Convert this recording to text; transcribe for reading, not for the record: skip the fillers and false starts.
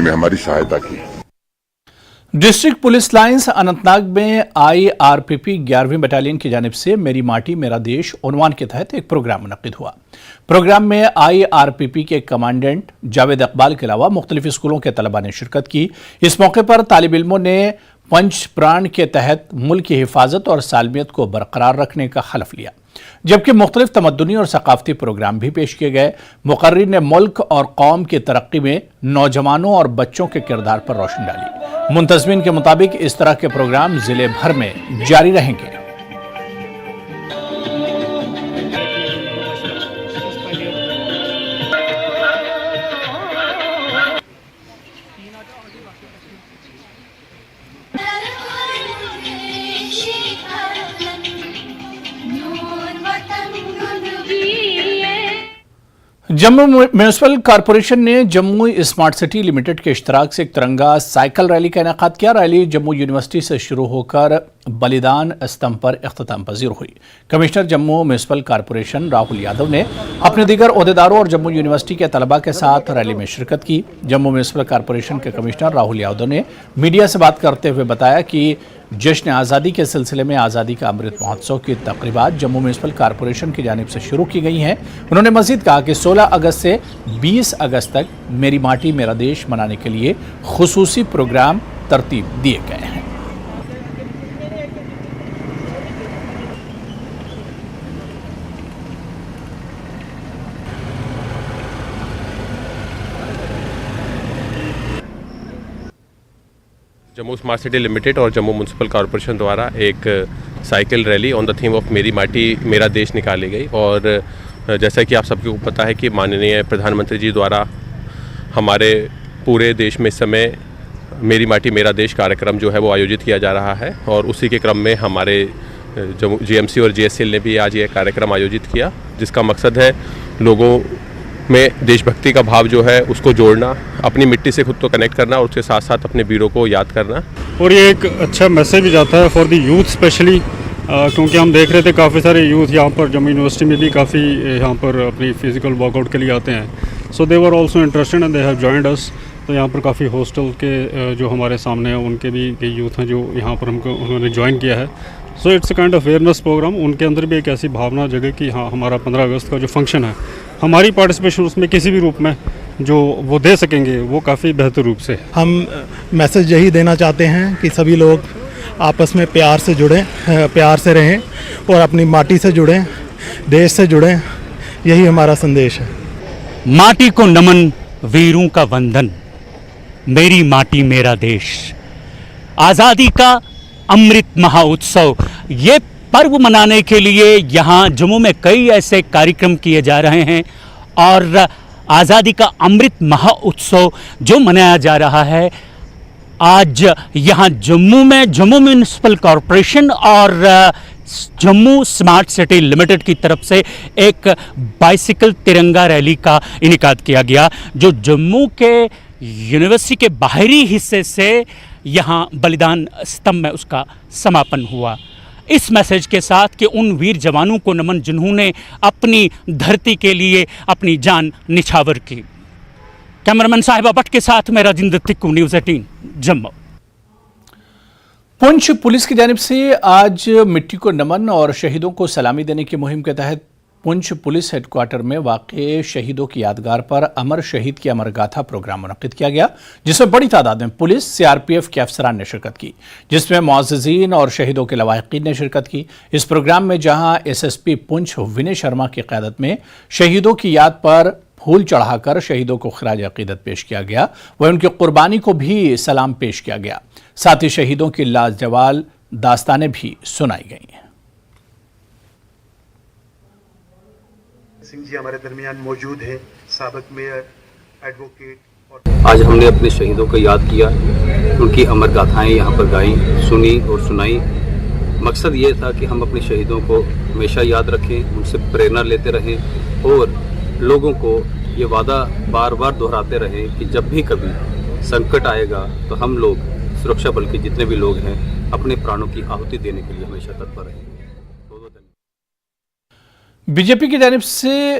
में हमारी सहायता की। डिस्ट्रिक्ट पुलिस लाइंस अनंतनाग में IRPP 11वीं बटालियन की जानिब से मेरी माटी मेरा देश उन्वान के तहत एक प्रोग्राम मुनक्किद हुआ। प्रोग्राम में IRPP के कमांडेंट जावेद इकबाल के अलावा मुख्तलिफ स्कूलों के तलबा ने शिरकत की। इस मौके पर तालिब इल्मों ने पंच प्राण के तहत मुल्क की हिफाजत और सालमियत को बरकरार रखने का हलफ लिया, जबकि मुख्तलिफ तमद्दुनी और सकाफती प्रोग्राम भी पेश किए गए। मुकर्रिर ने मुल्क और कौम की तरक्की में नौजवानों और बच्चों के किरदार पर रोशनी डाली। मुंतजमीन के मुताबिक इस तरह के प्रोग्राम जिले भर में जारी रहेंगे। जम्मू म्यूनिसिपल कॉरपोरेशन ने जम्मू स्मार्ट सिटी लिमिटेड के इश्तराक से एक तिरंगा साइकिल रैली का इनेकाद किया। रैली जम्मू यूनिवर्सिटी से शुरू होकर बलिदान स्तंभ पर इख्तिताम पजीर हुई। Commissioner Jammu municipal corporation Rahul Yadav ने अपने दीगर ओहदेदारों और जम्मू यूनिवर्सिटी के तलबा के साथ रैली में शिरकत की। जम्मू म्यूनिसिपल कॉरपोरेशन के कमिश्नर राहुल यादव ने मीडिया से बात करते हुए बताया कि जश्न आज़ादी के सिलसिले में आज़ादी का अमृत महोत्सव की तकरीबात जम्मू म्यूनिसिपल कॉरपोरेशन की जानिब से शुरू की गई हैं। उन्होंने मज़ीद कहा कि 16 अगस्त से 20 अगस्त तक मेरी माटी मेरा देश मनाने के लिए खुसूसी प्रोग्राम तरतीब दिए गए हैं। जम्मू स्मार्ट सिटी लिमिटेड और जम्मू म्यूनिसिपल कॉरपोरेशन द्वारा एक cycle rally on the theme of मेरी माटी मेरा देश निकाली गई। और जैसा कि आप सबको पता है कि माननीय प्रधानमंत्री जी द्वारा हमारे पूरे देश में इस समय मेरी माटी मेरा देश कार्यक्रम जो है वो आयोजित किया जा रहा है। और उसी के क्रम में हमारे GMC और JSL ने भी आज ये कार्यक्रम आयोजित किया, जिसका मकसद है लोगों में देशभक्ति का भाव जो है उसको जोड़ना, अपनी मिट्टी से खुद को कनेक्ट करना और उसके साथ साथ अपने वीरों को याद करना। और ये एक अच्छा मैसेज भी जाता है फॉर द यूथ स्पेशली, क्योंकि हम देख रहे थे काफ़ी सारे यूथ यहाँ पर जम्मू यूनिवर्सिटी में भी काफ़ी यहाँ पर अपनी फिजिकल वर्कआउट के लिए आते हैं। So they were also interested and they have joined us. तो यहाँ पर काफ़ी हॉस्टल के जो हमारे सामने हैं उनके भी कई यूथ हैं जो यहाँ पर हमको उन्होंने ज्वाइन किया है। So it's a kind of awareness programme. उनके अंदर भी एक ऐसी भावना जगह कि हाँ, हमारा 15 अगस्त का जो फंक्शन है, हमारी पार्टिसिपेशन उसमें किसी भी रूप में जो वो दे सकेंगे वो काफ़ी बेहतर रूप से। हम मैसेज यही देना चाहते हैं कि सभी लोग आपस में प्यार से जुड़ें, प्यार से रहें और अपनी माटी से जुड़ें, देश से जुड़ें। यही हमारा संदेश है। माटी को नमन, वीरों का वंदन, मेरी माटी मेरा देश। आज़ादी का अमृत महोत्सव, ये पर्व मनाने के लिए यहाँ जम्मू में कई ऐसे कार्यक्रम किए जा रहे हैं। और आज़ादी का अमृत महोत्सव जो मनाया जा रहा है आज यहाँ जम्मू में जम्मू म्यूनिसिपल कॉरपोरेशन और जम्मू स्मार्ट सिटी लिमिटेड की तरफ से एक बाइसिकल तिरंगा रैली का इनेकाद किया गया, जो जम्मू के यूनिवर्सिटी के बाहरी हिस्से से यहाँ बलिदान स्तंभ में उसका समापन हुआ। इस मैसेज के साथ कि उन वीर जवानों को नमन जिन्होंने अपनी धरती के लिए अपनी जान निछावर की। कैमरामैन साहिबा भट्ट के साथ मैं राजेंद्र तिक्कू, न्यूज़ 18 जम्मू। पुंछ पुलिस की जानिब से आज मिट्टी को नमन और शहीदों को सलामी देने की मुहिम के तहत पुंछ पुलिस हेडक्वार्टर में वाक़े शहीदों की यादगार पर अमर शहीद की अमर गाथा प्रोग्राम मुनक्किद किया गया, जिसमें बड़ी तादाद में पुलिस CRPF के अफसरान ने शिरकत की, जिसमें मुअज़्ज़िज़ीन और शहीदों के लवाहिकीन ने शिरकत की। इस प्रोग्राम में जहां SSP पुंछ विनय शर्मा की क़यादत में शहीदों की याद पर फूल चढ़ाकर शहीदों को खिराज अक़ीदत पेश किया गया, वहीं उनकी कुर्बानी को भी सलाम पेश किया गया। साथ ही शहीदों की लाजवाब दास्तानें भी सुनाई गई। सिंह जी हमारे दरमियान मौजूद है, साबिक मेयर, एडवोकेट। आज हमने अपने शहीदों को याद किया, उनकी अमर गाथाएं यहाँ पर गाई, सुनी और सुनाई। मकसद ये था कि हम अपने शहीदों को हमेशा याद रखें, उनसे प्रेरणा लेते रहें और लोगों को ये वादा बार बार दोहराते रहें कि जब भी कभी संकट आएगा तो हम लोग सुरक्षा बल के जितने भी लोग हैं अपने प्राणों की आहुति देने के लिए हमेशा तत्पर रहेंगे। बीजेपी की जानिब से